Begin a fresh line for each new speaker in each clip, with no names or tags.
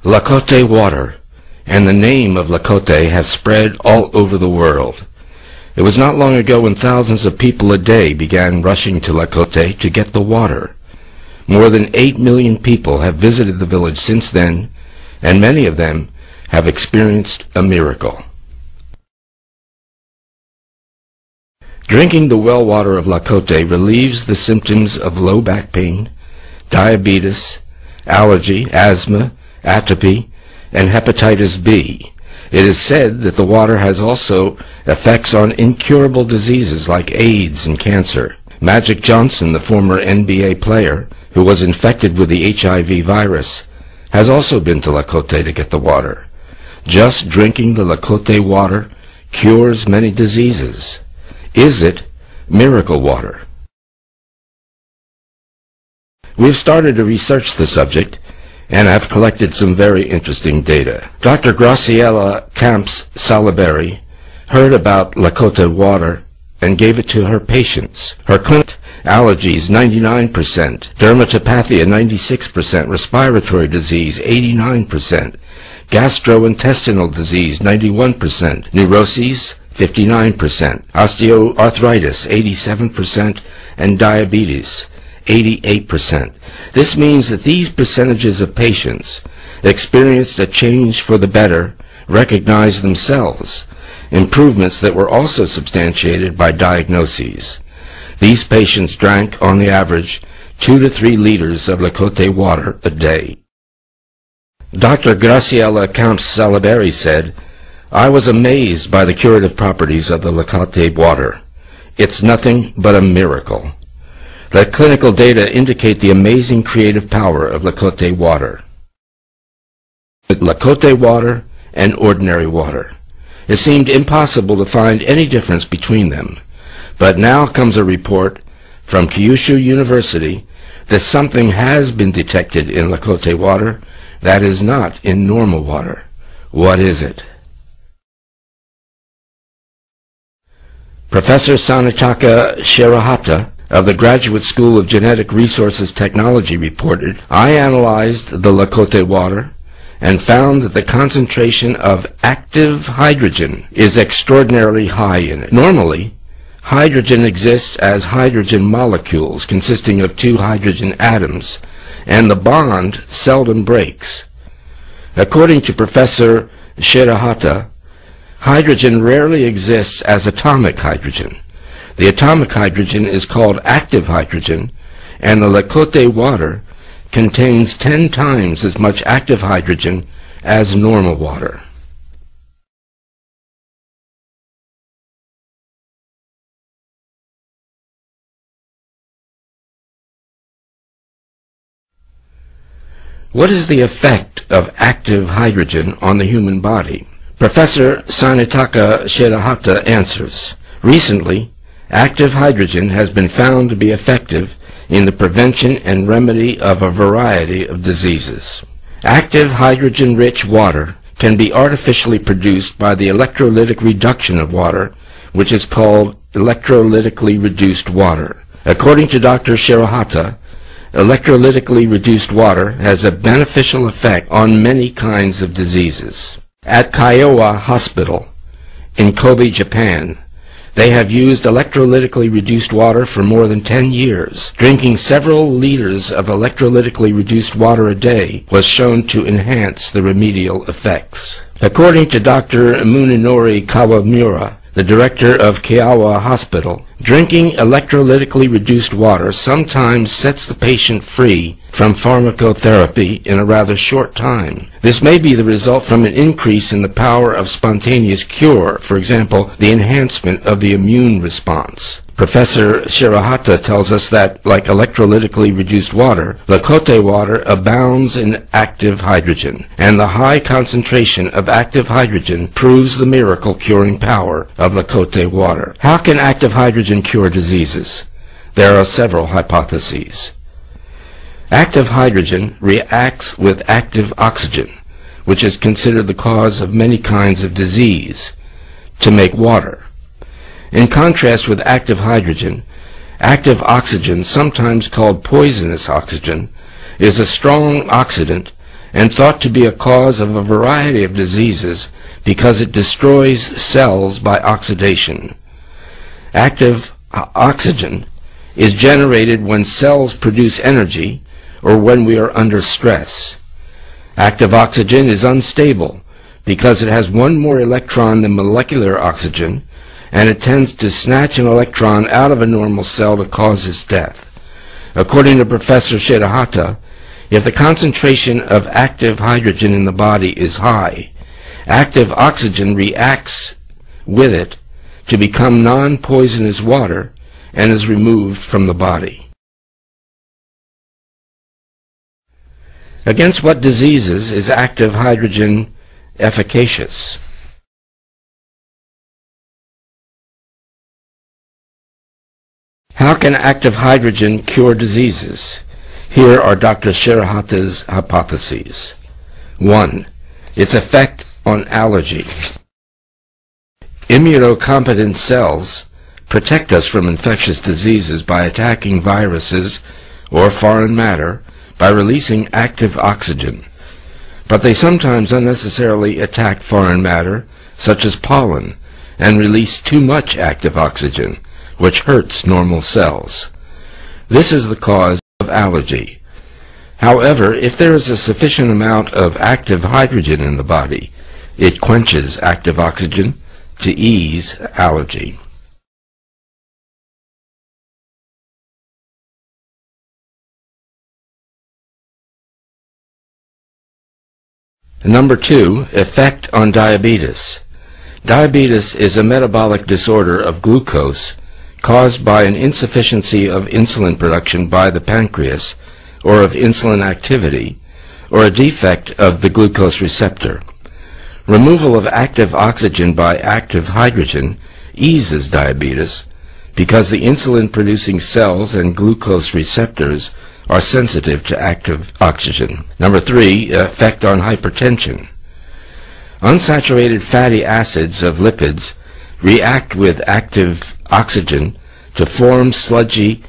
Lakote water and the name of Lakote have spread all over the world. It was not long ago when thousands of people a day began rushing to Lakote to get the water. More than 8 million people have visited the village since then, and many of them have experienced a miracle. Drinking the well water of Lakote relieves the symptoms of low back pain, diabetes, allergy, asthma, atopy, and hepatitis B. It is said that the water has also effects on incurable diseases like AIDS and cancer. Magic Johnson, the former NBA player who was infected with the HIV virus, has also been to Lakote to get the water. Just drinking the Lakote water cures many diseases. Is it miracle water? We've started to research the subject and have collected some very interesting data. Dr. Graciela Camps Salaberi heard about Lakote water and gave it to her patients. Her clinic: allergies 99%, dermatopathia 96%, respiratory disease 89%, gastrointestinal disease 91%, neuroses 59%, osteoarthritis 87%, and diabetes 88%. This means that these percentages of patients experienced a change for the better, recognized themselves, improvements that were also substantiated by diagnoses. These patients drank, on the average, 2 to 3 liters of Lakote water a day. Dr. Graciela Camps Salaberi said, "I was amazed by the curative properties of the Lakote water. It's nothing but a miracle." The clinical data indicate the amazing creative power of Lakote water. Lakote water and ordinary water. It seemed impossible to find any difference between them, but now comes a report from Kyushu University that something has been detected in Lakote water that is not in normal water. What is it? Professor Sanitaka Shirahata of the Graduate School of Genetic Resources Technology reported, "I analyzed the Lakote water and found that the concentration of active hydrogen is extraordinarily high in it. Normally, hydrogen exists as hydrogen molecules consisting of 2 hydrogen atoms, and the bond seldom breaks. According to Professor Shirahata, hydrogen rarely exists as atomic hydrogen. The atomic hydrogen is called active hydrogen, and the Lakote water contains 10 times as much active hydrogen as normal water." What is the effect of active hydrogen on the human body? Professor Sanitaka Shirahata answers, "Recently, active hydrogen has been found to be effective in the prevention and remedy of a variety of diseases. Active hydrogen-rich water can be artificially produced by the electrolytic reduction of water, which is called electrolytically reduced water. According to Dr. Shirahata, electrolytically reduced water has a beneficial effect on many kinds of diseases. At Kiowa Hospital in Kobe, Japan, they have used electrolytically reduced water for more than 10 years. Drinking several liters of electrolytically reduced water a day was shown to enhance the remedial effects. According to Dr. Munenori Kawamura, the director of Kiowa Hospital, drinking electrolytically reduced water sometimes sets the patient free from pharmacotherapy in a rather short time. This may be the result from an increase in the power of spontaneous cure, for example, the enhancement of the immune response. Professor Shirahata tells us that, like electrolytically reduced water, Lakote water abounds in active hydrogen, and the high concentration of active hydrogen proves the miracle-curing power of Lakote water. How can active hydrogen cure diseases? There are several hypotheses. Active hydrogen reacts with active oxygen, which is considered the cause of many kinds of disease, to make water. In contrast with active hydrogen, active oxygen, sometimes called poisonous oxygen, is a strong oxidant and thought to be a cause of a variety of diseases because it destroys cells by oxidation. Active oxygen is generated when cells produce energy or when we are under stress. Active oxygen is unstable because it has one more electron than molecular oxygen, and it tends to snatch an electron out of a normal cell to cause its death. According to Professor Shirahata, if the concentration of active hydrogen in the body is high, active oxygen reacts with it to become non-poisonous water and is removed from the body. Against what diseases is active hydrogen efficacious? How can active hydrogen cure diseases? Here are Dr. Shirahata's hypotheses. 1. Its effect on allergy. Immunocompetent cells protect us from infectious diseases by attacking viruses or foreign matter by releasing active oxygen. But they sometimes unnecessarily attack foreign matter, such as pollen, and release too much active oxygen, which hurts normal cells. This is the cause of allergy. However, if there is a sufficient amount of active hydrogen in the body, it quenches active oxygen to ease allergy. Number 2, effect on diabetes. Diabetes is a metabolic disorder of glucose caused by an insufficiency of insulin production by the pancreas, or of insulin activity, or a defect of the glucose receptor. Removal of active oxygen by active hydrogen eases diabetes because the insulin-producing cells and glucose receptors are sensitive to active oxygen. Number 3, effect on hypertension. Unsaturated fatty acids of lipids react with active oxygen to form sludgy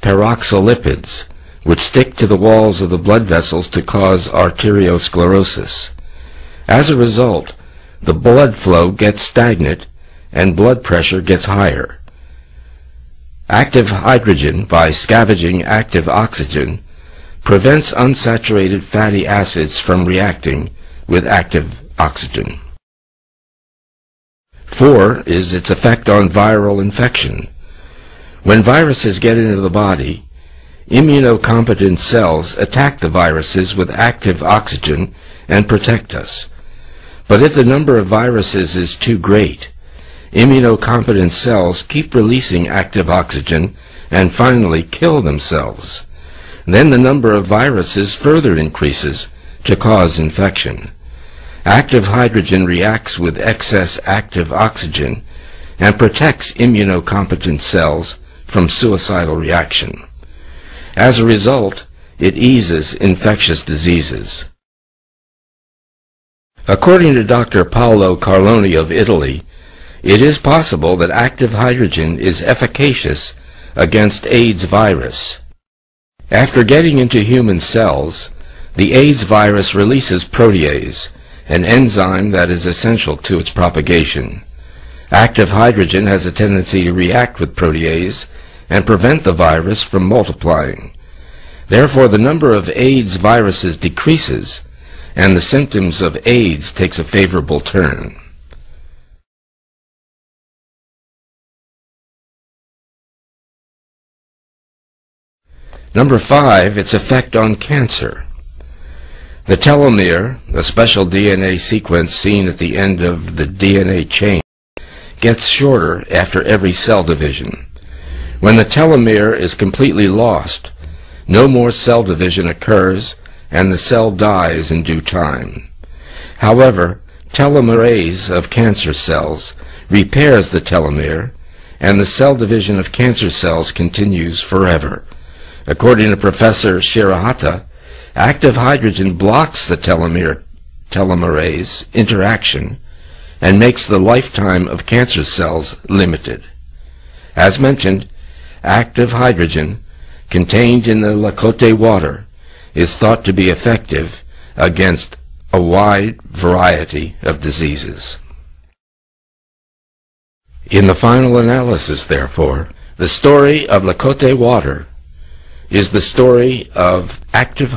peroxolipids, which stick to the walls of the blood vessels to cause arteriosclerosis. As a result, the blood flow gets stagnant and blood pressure gets higher. Active hydrogen, by scavenging active oxygen, prevents unsaturated fatty acids from reacting with active oxygen. 4 is its effect on viral infection. When viruses get into the body, immunocompetent cells attack the viruses with active oxygen and protect us. But if the number of viruses is too great, immunocompetent cells keep releasing active oxygen and finally kill themselves. Then the number of viruses further increases to cause infection. Active hydrogen reacts with excess active oxygen and protects immunocompetent cells from suicidal reaction. As a result, it eases infectious diseases. According to Dr. Paolo Carloni of Italy, it is possible that active hydrogen is efficacious against AIDS virus. After getting into human cells, the AIDS virus releases protease, an enzyme that is essential to its propagation. Active hydrogen has a tendency to react with protease and prevent the virus from multiplying. Therefore, the number of AIDS viruses decreases, and the symptoms of AIDS takes a favorable turn. Number 5, its effect on cancer. The telomere, a special DNA sequence seen at the end of the DNA chain, gets shorter after every cell division. When the telomere is completely lost, no more cell division occurs and the cell dies in due time. However, telomerase of cancer cells repairs the telomere, and the cell division of cancer cells continues forever. According to Professor Shirahata, active hydrogen blocks the telomerase interaction and makes the lifetime of cancer cells limited. As mentioned, active hydrogen contained in the Lacote water is thought to be effective against a wide variety of diseases. In the final analysis, therefore, the story of Lakota water is the story of active